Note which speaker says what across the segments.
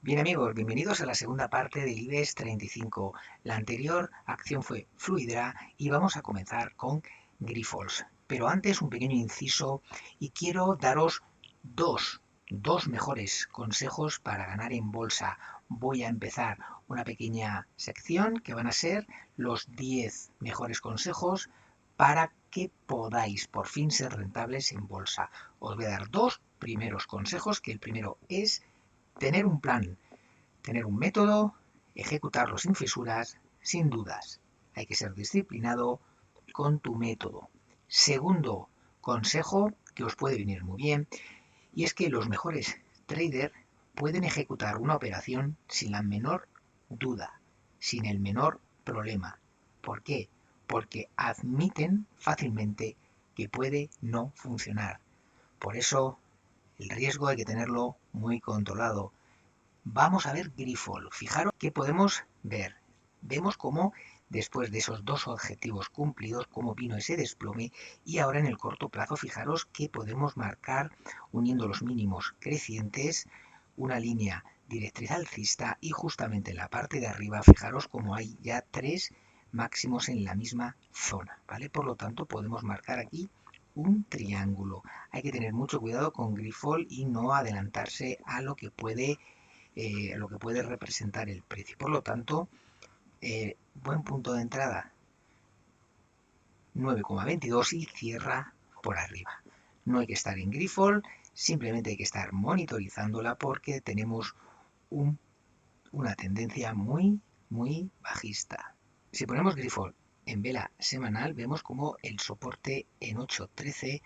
Speaker 1: Bien amigos, bienvenidos a la segunda parte del IBEX 35. La anterior acción fue Fluidra y vamos a comenzar con Grifols. Pero antes un pequeño inciso y quiero daros dos mejores consejos para ganar en bolsa. Voy a empezar una pequeña sección que van a ser los 10 mejores consejos para que podáis por fin ser rentables en bolsa. Os voy a dar dos primeros consejos, que el primero es tener un plan, tener un método, ejecutarlo sin fisuras, sin dudas. Hay que ser disciplinado con tu método. Segundo consejo que os puede venir muy bien, y es que los mejores traders pueden ejecutar una operación sin la menor duda, sin el menor problema. ¿Por qué? Porque admiten fácilmente que puede no funcionar. Por eso el riesgo hay que tenerlo muy controlado. Vamos a ver Grifols. Fijaros que podemos ver. Vemos cómo después de esos dos objetivos cumplidos, cómo vino ese desplome y ahora en el corto plazo, fijaros que podemos marcar uniendo los mínimos crecientes una línea directriz alcista y justamente en la parte de arriba, fijaros como hay ya tres máximos en la misma zona, ¿vale? Por lo tanto, podemos marcar aquí un triángulo. Hay que tener mucho cuidado con Grifols y no adelantarse a lo que puede representar el precio. Por lo tanto, buen punto de entrada 9,22 y cierra por arriba. No hay que estar en Grifols, simplemente hay que estar monitorizándola porque tenemos una tendencia muy bajista. Si ponemos Grifols en vela semanal, vemos como el soporte en 8.13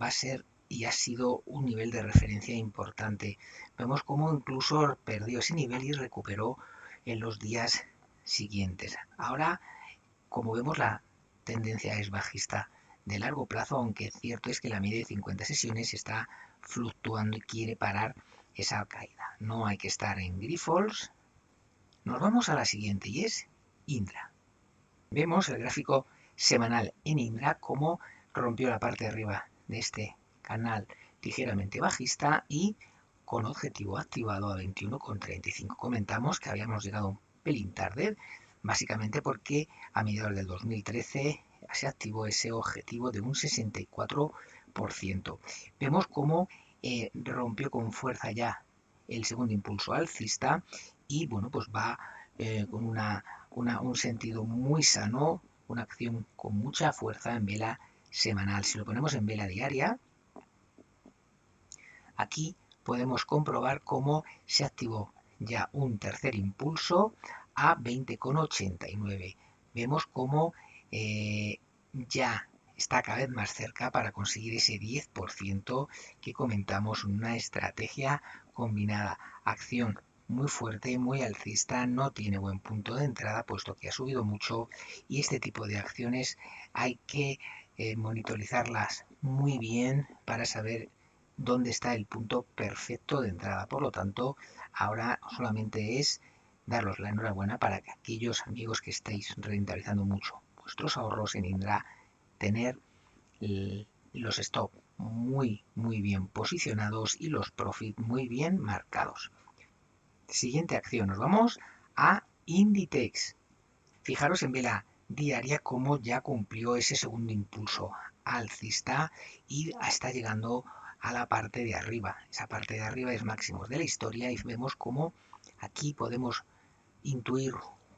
Speaker 1: va a ser y ha sido un nivel de referencia importante. Vemos cómo incluso perdió ese nivel y recuperó en los días siguientes. Ahora, como vemos, la tendencia es bajista de largo plazo, aunque cierto es que la media de 50 sesiones está fluctuando y quiere parar esa caída. No hay que estar en Grifols. Nos vamos a la siguiente y es Indra. Vemos el gráfico semanal en Indra como rompió la parte de arriba de este canal ligeramente bajista y con objetivo activado a 21,35. Comentamos que habíamos llegado un pelín tarde, básicamente porque a mediados del 2013 se activó ese objetivo de un 64%. Vemos cómo rompió con fuerza ya el segundo impulso alcista y bueno, pues va con un sentido muy sano, una acción con mucha fuerza en vela semanal. Si lo ponemos en vela diaria, aquí podemos comprobar cómo se activó ya un tercer impulso a 20,89. Vemos cómo ya está cada vez más cerca para conseguir ese 10% que comentamos, una estrategia combinada, acción muy fuerte, muy alcista, no tiene buen punto de entrada puesto que ha subido mucho y este tipo de acciones hay que monitorizarlas muy bien para saber dónde está el punto perfecto de entrada. Por lo tanto, ahora solamente es daros la enhorabuena para que aquellos amigos que estáis rentabilizando mucho vuestros ahorros en Indra, tener los stop muy bien posicionados y los profit muy bien marcados. Siguiente acción, nos vamos a Inditex. Fijaros en vela diaria cómo ya cumplió ese segundo impulso alcista y está llegando a la parte de arriba. Esa parte de arriba es máximos de la historia y vemos cómo aquí podemos intuir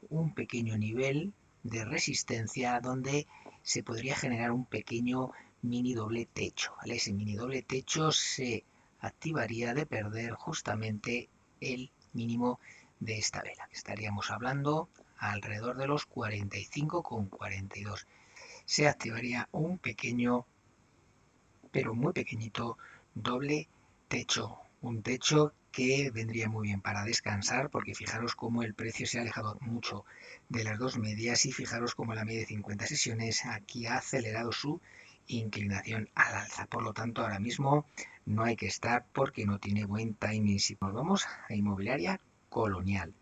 Speaker 1: un pequeño nivel de resistencia donde se podría generar un pequeño mini doble techo, ¿vale? Ese mini doble techo se activaría de perder justamente el mínimo de esta vela, que estaríamos hablando alrededor de los 45,42. Se activaría un pequeño, pero muy pequeñito, doble techo. Un techo que vendría muy bien para descansar, porque fijaros cómo el precio se ha alejado mucho de las dos medias y fijaros cómo la media de 50 sesiones aquí ha acelerado su inclinación al alza. Por lo tanto, ahora mismo no hay que estar porque no tiene buen timing. Si nos vamos a inmobiliaria Colonial,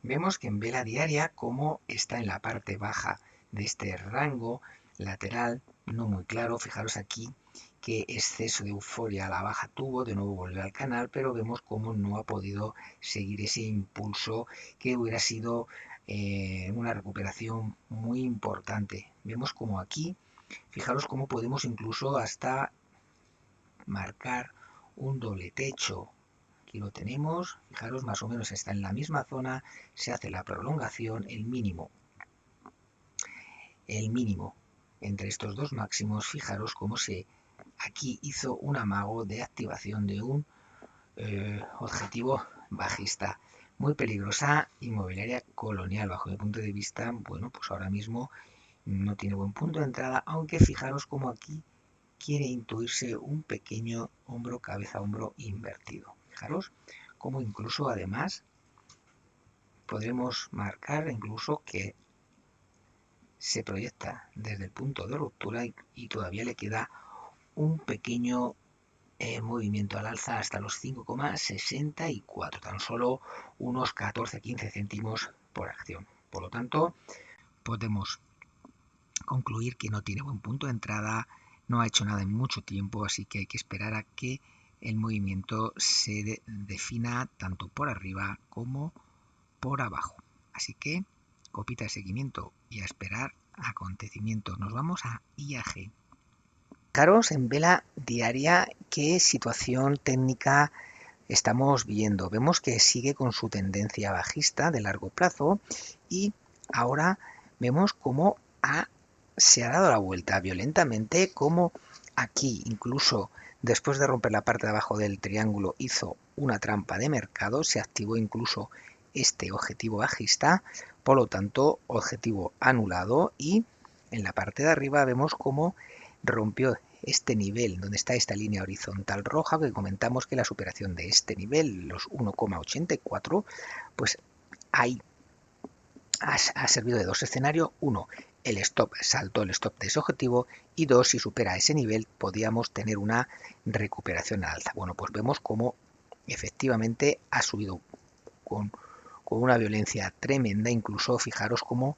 Speaker 1: vemos que en vela diaria como está en la parte baja de este rango lateral, no muy claro, fijaros aquí, qué exceso de euforia a la baja tuvo, de nuevo volvió al canal, pero vemos cómo no ha podido seguir ese impulso que hubiera sido una recuperación muy importante. Vemos como aquí, fijaros cómo podemos incluso hasta marcar un doble techo. Aquí lo tenemos, fijaros, más o menos está en la misma zona, se hace la prolongación, el mínimo entre estos dos máximos, fijaros cómo se aquí hizo un amago de activación de un objetivo bajista. Muy peligrosa inmobiliaria Colonial, bajo mi punto de vista. Bueno, pues ahora mismo no tiene buen punto de entrada, aunque fijaros cómo aquí quiere intuirse un pequeño hombro, cabeza, hombro invertido. Fijaros cómo incluso además podremos marcar incluso que se proyecta desde el punto de ruptura y todavía le queda un pequeño movimiento al alza hasta los 5,64, tan solo unos 14-15 céntimos por acción. Por lo tanto, podemos concluir que no tiene buen punto de entrada, no ha hecho nada en mucho tiempo, así que hay que esperar a que el movimiento se defina tanto por arriba como por abajo. Así que copita de seguimiento y a esperar acontecimientos. Nos vamos a IAG. Fijaros en vela diaria qué situación técnica estamos viendo. Vemos que sigue con su tendencia bajista de largo plazo y ahora vemos cómo se ha dado la vuelta violentamente, como aquí incluso después de romper la parte de abajo del triángulo hizo una trampa de mercado, se activó incluso este objetivo bajista, por lo tanto objetivo anulado, y en la parte de arriba vemos cómo rompió este nivel, donde está esta línea horizontal roja, que comentamos que la superación de este nivel, los 1,84, pues ahí ha servido de dos escenarios. Uno, el stop, saltó el stop de ese objetivo, y dos, si supera ese nivel podíamos tener una recuperación al alza. Bueno, pues vemos cómo efectivamente ha subido con una violencia tremenda, incluso fijaros cómo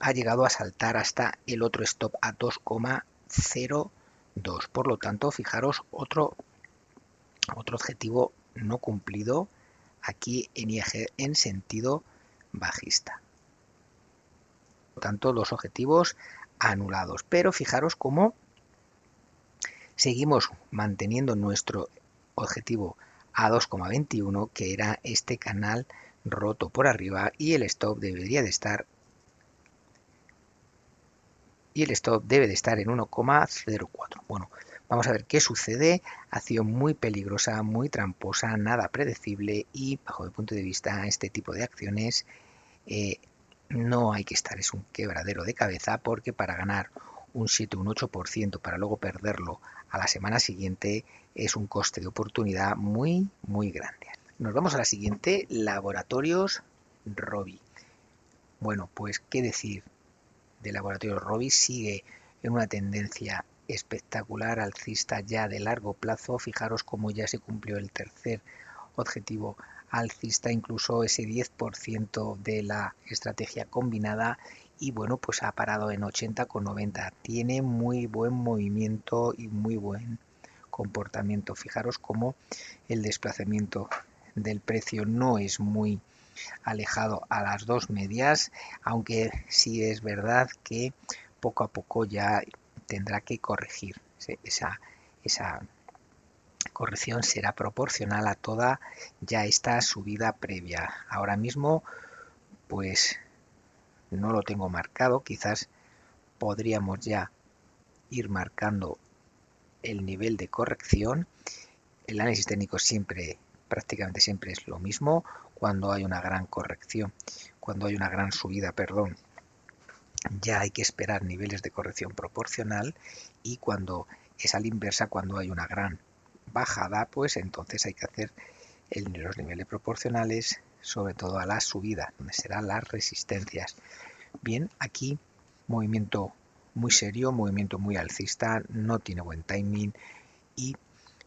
Speaker 1: ha llegado a saltar hasta el otro stop a 2,02. Por lo tanto, fijaros otro objetivo no cumplido aquí en IAG en sentido bajista. Por lo tanto, dos objetivos anulados. Pero fijaros cómo seguimos manteniendo nuestro objetivo a 2,21, que era este canal roto por arriba, y el stop debería de estar en 1,04. Bueno, vamos a ver qué sucede. Acción muy peligrosa, muy tramposa, nada predecible, y bajo mi punto de vista este tipo de acciones no hay que estar, es un quebradero de cabeza, porque para ganar un 7 o un 8% para luego perderlo a la semana siguiente es un coste de oportunidad muy grande. Nos vamos a la siguiente, Laboratorios Rovi. Bueno, pues qué decir de Laboratorios Rovi, sigue en una tendencia espectacular alcista ya de largo plazo. Fijaros cómo ya se cumplió el tercer objetivo alcista, incluso ese 10% de la estrategia combinada, y bueno, pues ha parado en 80,90. Tiene muy buen movimiento y muy buen comportamiento. Fijaros cómo el desplazamiento del precio no es muy alejado a las dos medias, aunque sí es verdad que poco a poco ya tendrá que corregir. Esa corrección será proporcional a toda ya esta subida previa. Ahora mismo pues no lo tengo marcado, quizás podríamos ya ir marcando el nivel de corrección. El análisis técnico prácticamente siempre es lo mismo. Cuando hay una gran corrección, cuando hay una gran subida, perdón, ya hay que esperar niveles de corrección proporcional, y cuando es a la inversa, cuando hay una gran bajada, pues entonces hay que hacer los niveles proporcionales, sobre todo a la subida, donde serán las resistencias. Bien, aquí movimiento muy serio, movimiento muy alcista, no tiene buen timing, y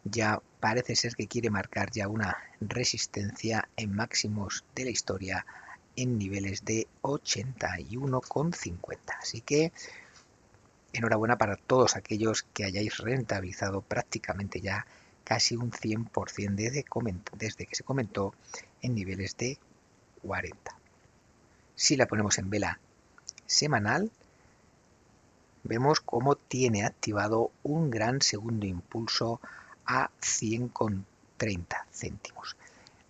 Speaker 1: ya parece ser que quiere marcar ya una resistencia en máximos de la historia en niveles de 81,50. Así que enhorabuena para todos aquellos que hayáis rentabilizado prácticamente ya casi un 100% desde que se comentó en niveles de 40. Si la ponemos en vela semanal, vemos cómo tiene activado un gran segundo impulso a 100,30 céntimos.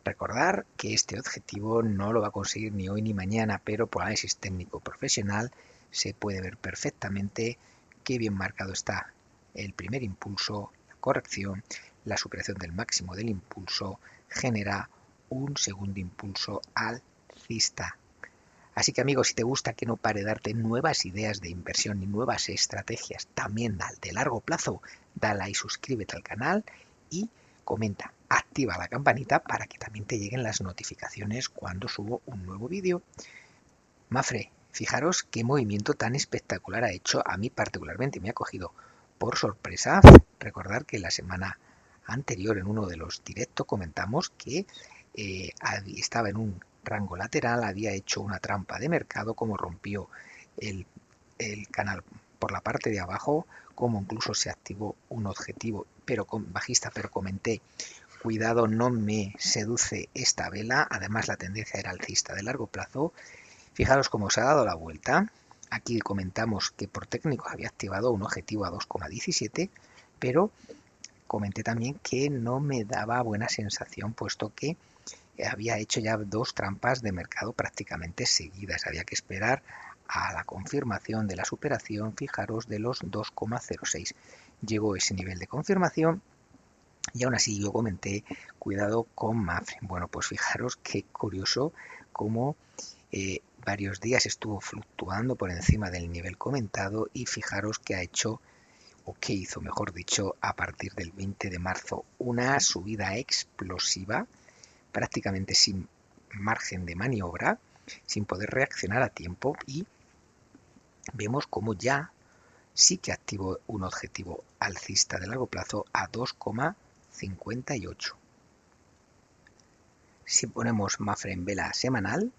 Speaker 1: Recordar que este objetivo no lo va a conseguir ni hoy ni mañana, pero por análisis técnico profesional se puede ver perfectamente qué bien marcado está el primer impulso, la corrección, la superación del máximo del impulso genera un segundo impulso alcista. Así que amigos, si te gusta que no pare de darte nuevas ideas de inversión y nuevas estrategias también de largo plazo, dale y suscríbete al canal y comenta, activa la campanita para que también te lleguen las notificaciones cuando subo un nuevo vídeo. Mafre, fijaros qué movimiento tan espectacular ha hecho, a mí particularmente me ha cogido por sorpresa. Recordar que la semana anterior en uno de los directos comentamos que estaba en un rango lateral, había hecho una trampa de mercado, como rompió el canal por la parte de abajo, como incluso se activó un objetivo pero bajista, pero comenté, cuidado, no me seduce esta vela, además la tendencia era alcista de largo plazo. Fijaros cómo se ha dado la vuelta. Aquí comentamos que por técnicos había activado un objetivo a 2,17, pero comenté también que no me daba buena sensación, puesto que había hecho ya dos trampas de mercado prácticamente seguidas. Había que esperar a la confirmación de la superación, fijaros, de los 2,06. Llegó ese nivel de confirmación y aún así yo comenté, cuidado con Mafre. Bueno, pues fijaros qué curioso cómo varios días estuvo fluctuando por encima del nivel comentado y fijaros que ha hecho, o que hizo mejor dicho, a partir del 20 de marzo, una subida explosiva, prácticamente sin margen de maniobra, sin poder reaccionar a tiempo, y vemos como ya sí que activó un objetivo alcista de largo plazo a 2,58. Si ponemos Mafre en vela semanal,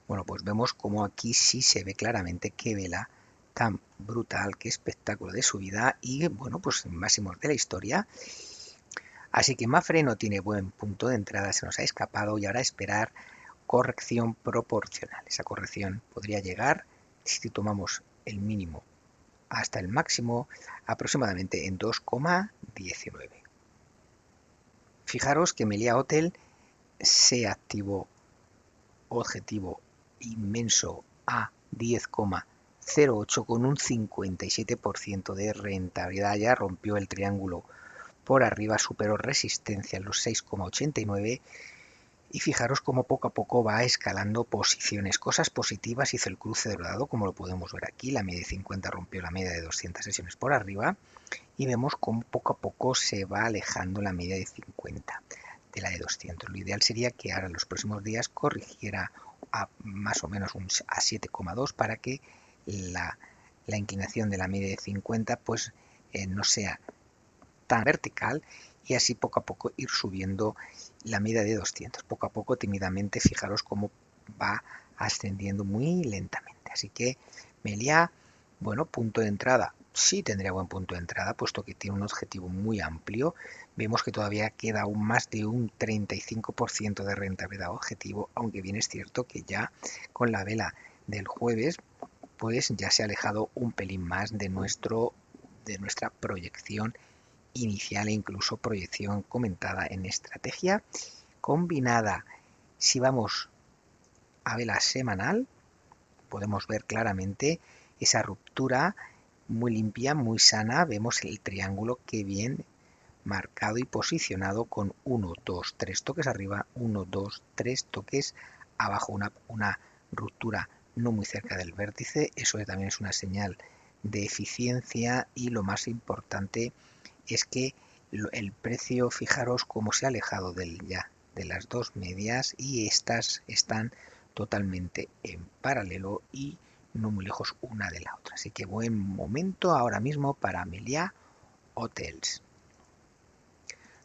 Speaker 1: bueno, pues vemos como aquí sí se ve claramente qué vela tan brutal, qué espectáculo de subida y, bueno, pues máximos de la historia. Así que Mafre no tiene buen punto de entrada, se nos ha escapado y ahora esperar corrección proporcional. Esa corrección podría llegar, si tomamos el mínimo hasta el máximo, aproximadamente en 2,19. Fijaros que Meliá Hotel se activó objetivo inmenso a 10,08 con un 57% de rentabilidad. Ya rompió el triángulo por arriba, superó resistencia en los 6,89 y fijaros cómo poco a poco va escalando posiciones. Cosas positivas, hizo el cruce dorado, como lo podemos ver aquí, la media de 50 rompió la media de 200 sesiones por arriba y vemos cómo poco a poco se va alejando la media de 50 de la de 200. Lo ideal sería que ahora en los próximos días corrigiera a más o menos a 7,2 para que la inclinación de la media de 50 pues no sea tan vertical y así poco a poco ir subiendo la media de 200. Poco a poco, tímidamente, fijaros cómo va ascendiendo muy lentamente. Así que Meliá, bueno, punto de entrada. Sí tendría buen punto de entrada, puesto que tiene un objetivo muy amplio. Vemos que todavía queda aún más de un 35% de rentabilidad objetivo, aunque bien es cierto que ya con la vela del jueves, pues ya se ha alejado un pelín más de nuestra proyección inicial e incluso proyección comentada en estrategia combinada. Si vamos a vela semanal, podemos ver claramente esa ruptura muy limpia, muy sana. Vemos el triángulo que bien marcado y posicionado con 1, 2, 3 toques arriba, 1, 2, 3 toques abajo, una ruptura no muy cerca del vértice. Eso también es una señal de eficiencia y lo más importante es que el precio, fijaros cómo se ha alejado ya de las dos medias y estas están totalmente en paralelo y no muy lejos una de la otra. Así que buen momento ahora mismo para Meliá Hotels.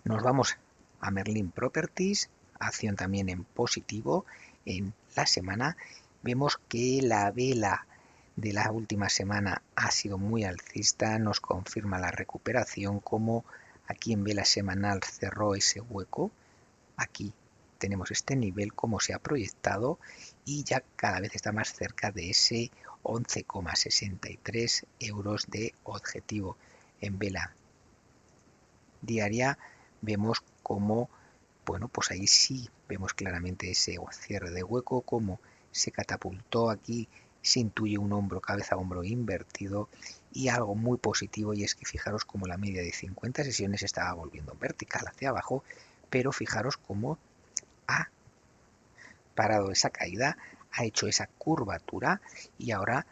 Speaker 1: Nos vamos a Merlin Properties, acción también en positivo en la semana. Vemos que la vela de la última semana ha sido muy alcista, nos confirma la recuperación, como aquí en vela semanal cerró ese hueco. Aquí tenemos este nivel, como se ha proyectado, y ya cada vez está más cerca de ese 11,63 euros de objetivo. En vela diaria vemos como, bueno, pues ahí sí vemos claramente ese cierre de hueco, como se catapultó aquí, se intuye un hombro, cabeza-hombro invertido, y algo muy positivo, y es que fijaros como la media de 50 sesiones estaba volviendo vertical hacia abajo, pero fijaros cómo ha parado esa caída, ha hecho esa curvatura, y ahora,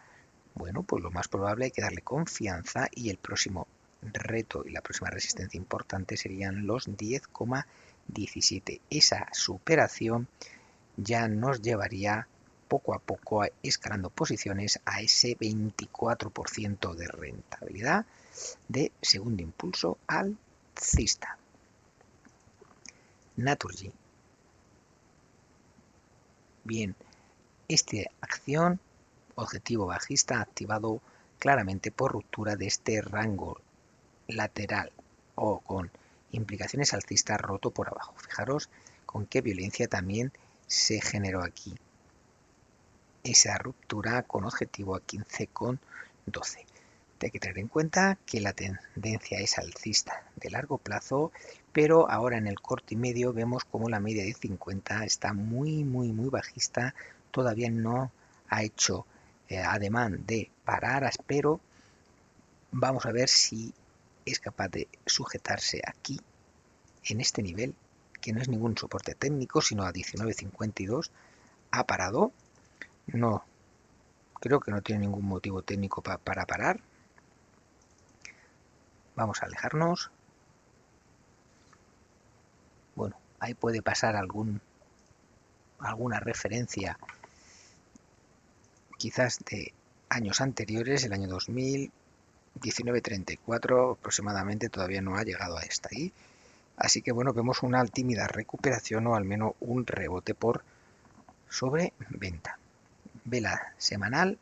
Speaker 1: bueno, pues lo más probable hay que darle confianza, y el próximo reto y la próxima resistencia importante serían los 10,17. Esa superación ya nos llevaría poco a poco escalando posiciones a ese 24% de rentabilidad de segundo impulso alcista. Naturgy. Bien, esta acción, objetivo bajista, activado claramente por ruptura de este rango lateral o con implicaciones alcistas roto por abajo. Fijaros con qué violencia también se generó aquí esa ruptura con objetivo a 15,12. Hay que tener en cuenta que la tendencia es alcista de largo plazo, pero ahora en el corto y medio vemos como la media de 50 está muy bajista, todavía no ha hecho ademán de parar, pero vamos a ver si es capaz de sujetarse aquí en este nivel, que no es ningún soporte técnico, sino a 19,52. Ha parado, no creo que no tiene ningún motivo técnico para parar. Vamos a alejarnos. Bueno, ahí puede pasar alguna referencia quizás de años anteriores, el año 2000, 1934 aproximadamente, todavía no ha llegado a esta ahí. Así que bueno, vemos una tímida recuperación o al menos un rebote por sobreventa. Vela semanal.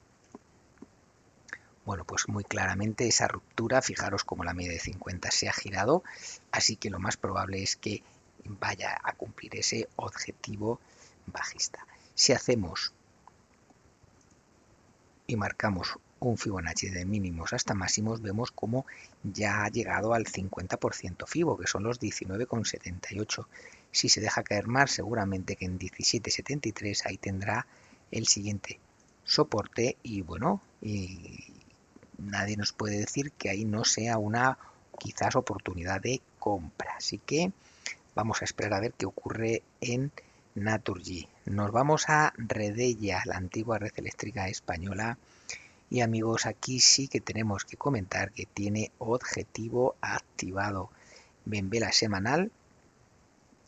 Speaker 1: Bueno, pues muy claramente esa ruptura, fijaros como la media de 50 se ha girado, así que lo más probable es que vaya a cumplir ese objetivo bajista. Si hacemos y marcamos un Fibonacci de mínimos hasta máximos, vemos como ya ha llegado al 50% Fibo, que son los 19,78. Si se deja caer más, seguramente que en 17,73 ahí tendrá el siguiente soporte, y bueno, y nadie nos puede decir que ahí no sea una quizás oportunidad de compra. Así que vamos a esperar a ver qué ocurre en Naturgy. Nos vamos a Redella, la antigua red eléctrica española. Y amigos, aquí sí que tenemos que comentar que tiene objetivo activado. En vela semanal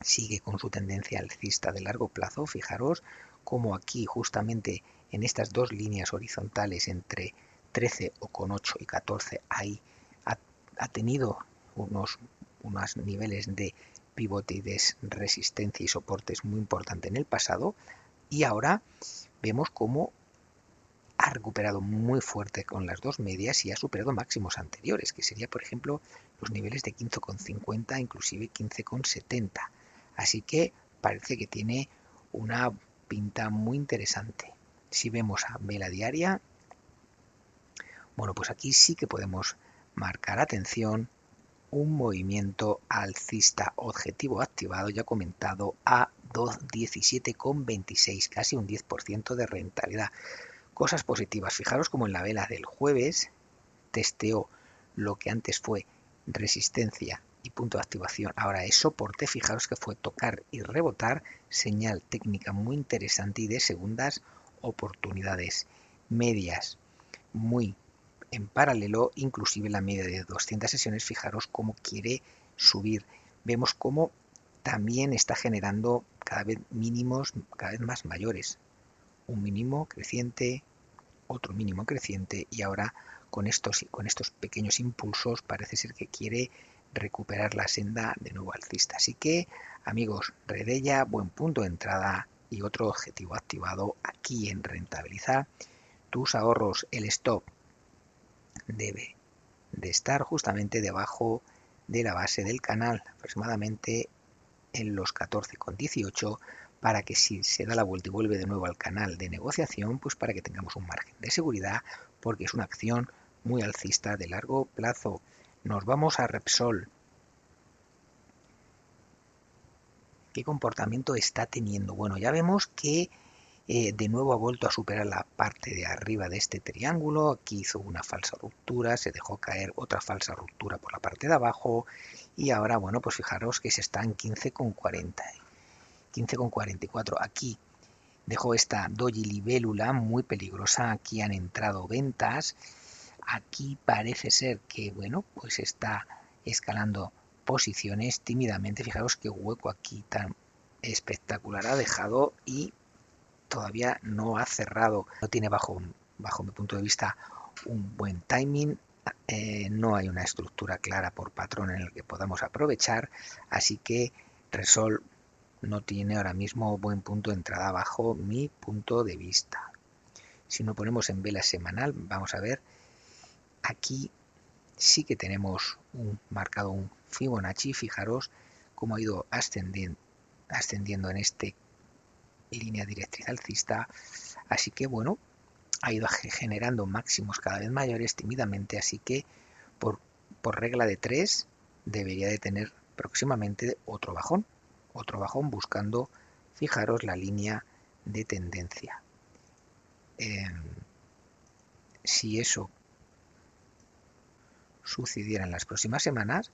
Speaker 1: sigue con su tendencia alcista de largo plazo. Fijaros como aquí justamente en estas dos líneas horizontales entre 13,8 y 14 ahí ha tenido unos niveles de pivote y de resistencia y soportes muy importantes en el pasado, y ahora vemos cómo ha recuperado muy fuerte con las dos medias y ha superado máximos anteriores, que sería por ejemplo los niveles de 15,50, inclusive 15,70. Así que parece que tiene una pinta muy interesante. Si vemos a vela diaria, bueno, pues aquí sí que podemos marcar atención, un movimiento alcista objetivo activado, ya comentado, a 17,26, casi un 10% de rentabilidad. Cosas positivas, fijaros como en la vela del jueves testeó lo que antes fue resistencia y punto de activación, ahora es soporte. Fijaros que fue tocar y rebotar, señal técnica muy interesante y de segundas oportunidades. Medias muy en paralelo, inclusive la media de 200 sesiones, fijaros cómo quiere subir. Vemos cómo también está generando cada vez mínimos cada vez más mayores. Un mínimo creciente, otro mínimo creciente, y ahora con estos pequeños impulsos parece ser que quiere recuperar la senda de nuevo alcista. Así que amigos, Redella, buen punto de entrada y otro objetivo activado aquí en rentabilizar tus ahorros, el stop debe de estar justamente debajo de la base del canal, aproximadamente en los 14,18, para que si se da la vuelta y vuelve de nuevo al canal de negociación, pues para que tengamos un margen de seguridad, porque es una acción muy alcista de largo plazo. Nos vamos a Repsol. ¿Qué comportamiento está teniendo? Bueno, ya vemos que de nuevo ha vuelto a superar la parte de arriba de este triángulo. Aquí hizo una falsa ruptura, se dejó caer otra falsa ruptura por la parte de abajo y ahora, bueno, pues fijaros que se está en 15,40, 15,44. Aquí dejó esta doji libélula muy peligrosa. Aquí han entrado ventas. Aquí parece ser que, bueno, pues está escalando posiciones tímidamente. Fijaros qué hueco aquí tan espectacular ha dejado y todavía no ha cerrado. No tiene bajo mi punto de vista un buen timing. No hay una estructura clara por patrón en el que podamos aprovechar. Así que Repsol no tiene ahora mismo buen punto de entrada bajo mi punto de vista. Si nos ponemos en vela semanal, vamos a ver, aquí sí que tenemos marcado un Fibonacci. Fijaros cómo ha ido ascendiendo en este línea directriz alcista. Así que bueno, ha ido generando máximos cada vez mayores tímidamente. Así que por regla de 3 debería de tener próximamente otro bajón buscando, fijaros, la línea de tendencia. Si eso sucediera en las próximas semanas,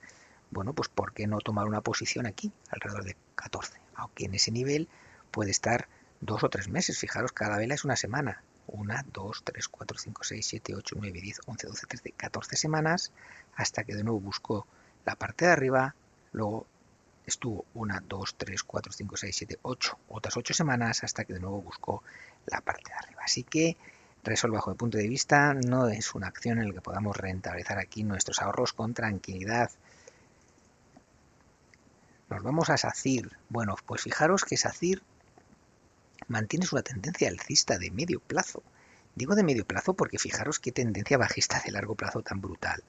Speaker 1: bueno, pues ¿por qué no tomar una posición aquí, alrededor de 14? Aunque en ese nivel puede estar 2 o 3 meses. Fijaros, cada vela es una semana. 1, 2, 3, 4, 5, 6, 7, 8, 9, 10, 11, 12, 13, 14 semanas, hasta que de nuevo buscó la parte de arriba, luego estuvo 1, 2, 3, 4, 5, 6, 7, 8, otras 8 semanas, hasta que de nuevo buscó la parte de arriba. Así que Repsol, bajo mi punto de vista, no es una acción en la que podamos rentabilizar aquí nuestros ahorros con tranquilidad. Nos vamos a SACIR. Bueno, pues fijaros que SACIR mantiene una tendencia alcista de medio plazo. Digo de medio plazo porque fijaros qué tendencia bajista de largo plazo tan brutal.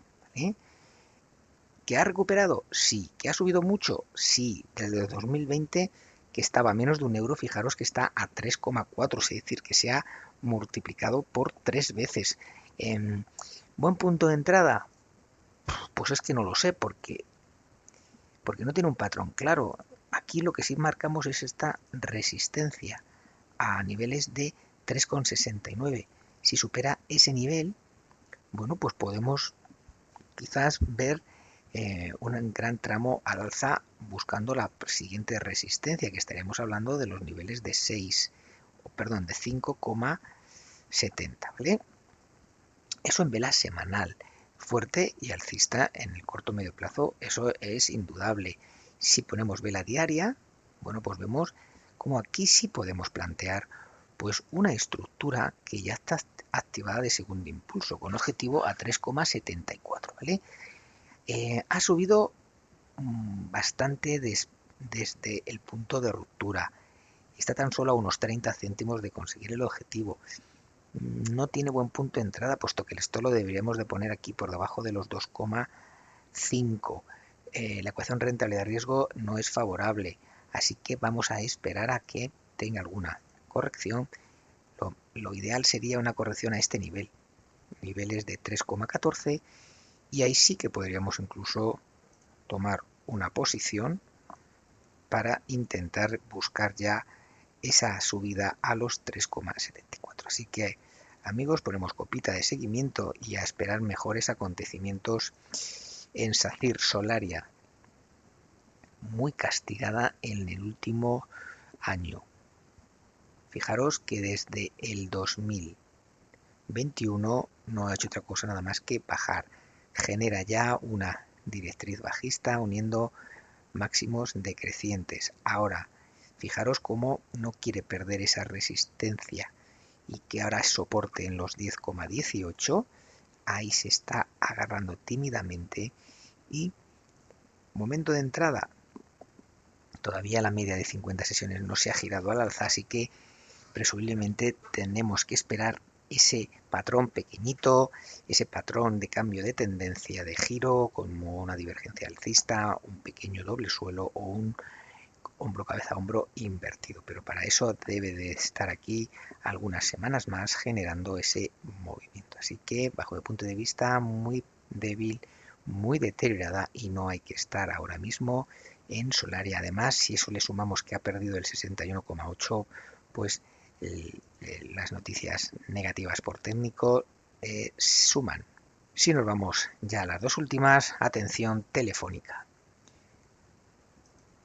Speaker 1: ¿Que ha recuperado? Sí. ¿Que ha subido mucho? Sí. Desde 2020, que estaba a menos de €1, fijaros que está a 3,4, es decir, que se ha multiplicado por 3 veces. ¿Buen punto de entrada? Pues es que no lo sé, porque no tiene un patrón claro. Aquí lo que sí marcamos es esta resistencia a niveles de 3,69. Si supera ese nivel, bueno, pues podemos quizás ver un gran tramo al alza buscando la siguiente resistencia, que estaríamos hablando de los niveles de 5,70, ¿vale? Eso en vela semanal, fuerte y alcista en el corto medio plazo, eso es indudable. Si ponemos vela diaria, bueno, pues vemos como aquí sí podemos plantear pues una estructura que ya está activada de segundo impulso, con objetivo a 3,74, ¿vale? Ha subido bastante desde el punto de ruptura. Está tan solo a unos 30 céntimos de conseguir el objetivo. No tiene buen punto de entrada, puesto que esto lo deberíamos de poner aquí por debajo de los 2,5. La ecuación rentabilidad-riesgo no es favorable, así que vamos a esperar a que tenga alguna corrección. Lo ideal sería una corrección a este nivel, niveles de 3,14, y ahí sí que podríamos incluso tomar una posición para intentar buscar ya esa subida a los 3,74. Así que, amigos, ponemos copita de seguimiento y a esperar mejores acontecimientos en SACIR. Solaria, muy castigada en el último año. Fijaros que desde el 2021 no ha hecho otra cosa nada más que bajar. Genera ya una directriz bajista uniendo máximos decrecientes. Ahora, fijaros cómo no quiere perder esa resistencia y que ahora es soporte en los 10,18. Ahí se está agarrando tímidamente y momento de entrada. Todavía la media de 50 sesiones no se ha girado al alza, así que presumiblemente tenemos que esperar ese patrón pequeñito, ese patrón de cambio de tendencia de giro, como una divergencia alcista, un pequeño doble suelo o un hombro cabeza hombro invertido, pero para eso debe de estar aquí algunas semanas más generando ese movimiento. Así que bajo el punto de vista muy débil, muy deteriorada, y no hay que estar ahora mismo en Solaria. Además, si eso le sumamos que ha perdido el 61,8, pues las noticias negativas por técnico suman. Si nos vamos ya a las dos últimas, atención, Telefónica.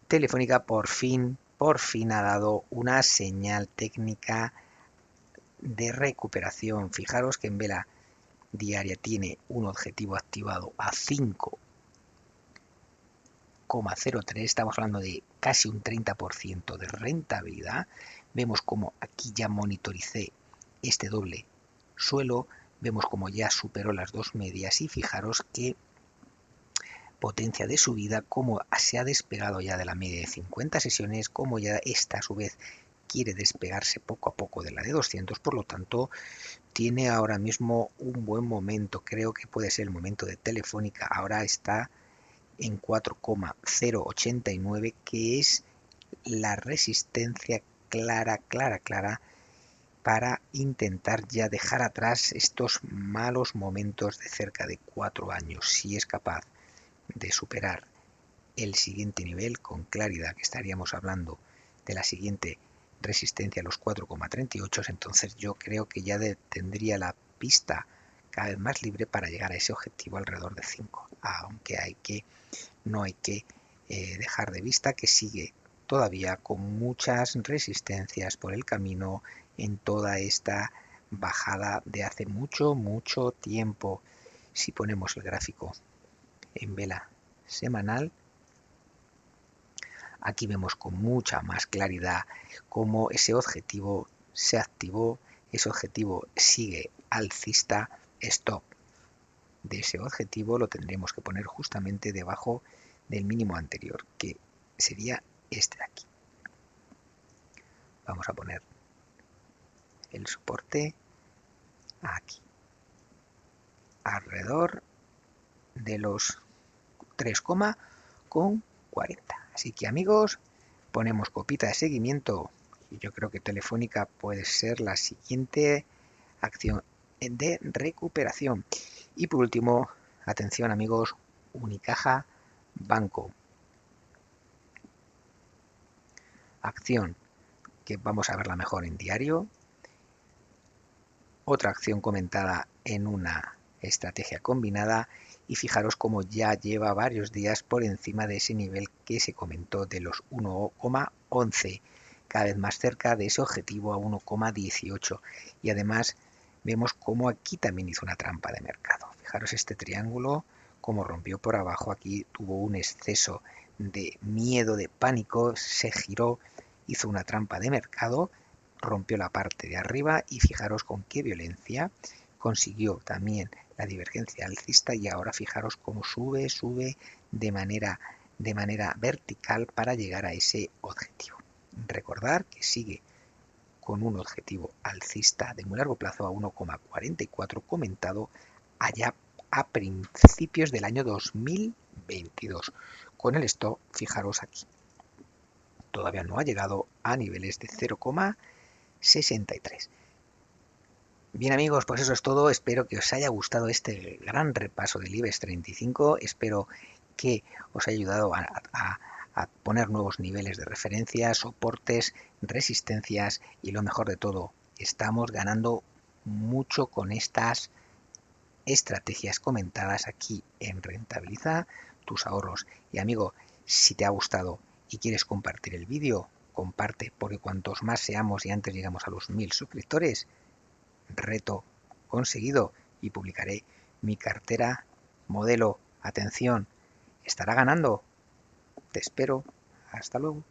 Speaker 1: Telefónica por fin ha dado una señal técnica de recuperación. Fijaros que en vela diaria tiene un objetivo activado a 5,03, estamos hablando de casi un 30% de rentabilidad. Vemos como aquí ya monitoricé este doble suelo, vemos como ya superó las dos medias y fijaros que potencia de subida, como se ha despegado ya de la media de 50 sesiones, como ya esta a su vez quiere despegarse poco a poco de la de 200, por lo tanto tiene ahora mismo un buen momento. Creo que puede ser el momento de Telefónica. Ahora está en 4,089, que es la resistencia clara para intentar ya dejar atrás estos malos momentos de cerca de 4 años. Si es capaz de superar el siguiente nivel con claridad, que estaríamos hablando de la siguiente resistencia a los 4,38, entonces yo creo que ya tendría la pista cada vez más libre para llegar a ese objetivo alrededor de 5, aunque no hay que dejar de vista que sigue todavía con muchas resistencias por el camino en toda esta bajada de hace mucho tiempo. Si ponemos el gráfico en vela semanal, aquí vemos con mucha más claridad cómo ese objetivo se activó, ese objetivo sigue alcista. Stop de ese objetivo lo tendremos que poner justamente debajo del mínimo anterior, que sería este de aquí. Vamos a poner el soporte aquí, alrededor de los 3,40. Así que amigos, ponemos copita de seguimiento y yo creo que Telefónica puede ser la siguiente acción de recuperación. Y por último, atención amigos, Unicaja Banco. Acción que vamos a verla mejor en diario. Otra acción comentada en una estrategia combinada, y fijaros como ya lleva varios días por encima de ese nivel que se comentó de los 1,11, cada vez más cerca de ese objetivo a 1,18, y además vemos como aquí también hizo una trampa de mercado. Fijaros este triángulo como rompió por abajo, aquí tuvo un exceso de miedo, de pánico, se giró, hizo una trampa de mercado, rompió la parte de arriba y fijaros con qué violencia consiguió también la divergencia alcista, y ahora fijaros cómo sube de manera vertical para llegar a ese objetivo. Recordar que sigue con un objetivo alcista de muy largo plazo a 1,44 comentado allá a principios del año 2022. Con el stop, fijaros aquí, todavía no ha llegado a niveles de 0,63. Bien amigos, pues eso es todo. Espero que os haya gustado este gran repaso del IBEX 35. Espero que os haya ayudado a poner nuevos niveles de referencia, soportes, resistencias, y lo mejor de todo, estamos ganando mucho con estas estrategias comentadas aquí en Rentabiliza tus ahorros. Y amigo, si te ha gustado y quieres compartir el vídeo, comparte, porque cuantos más seamos y antes llegamos a los 1000 suscriptores, reto conseguido, y publicaré mi cartera modelo. Atención, estará ganando. Te espero. Hasta luego.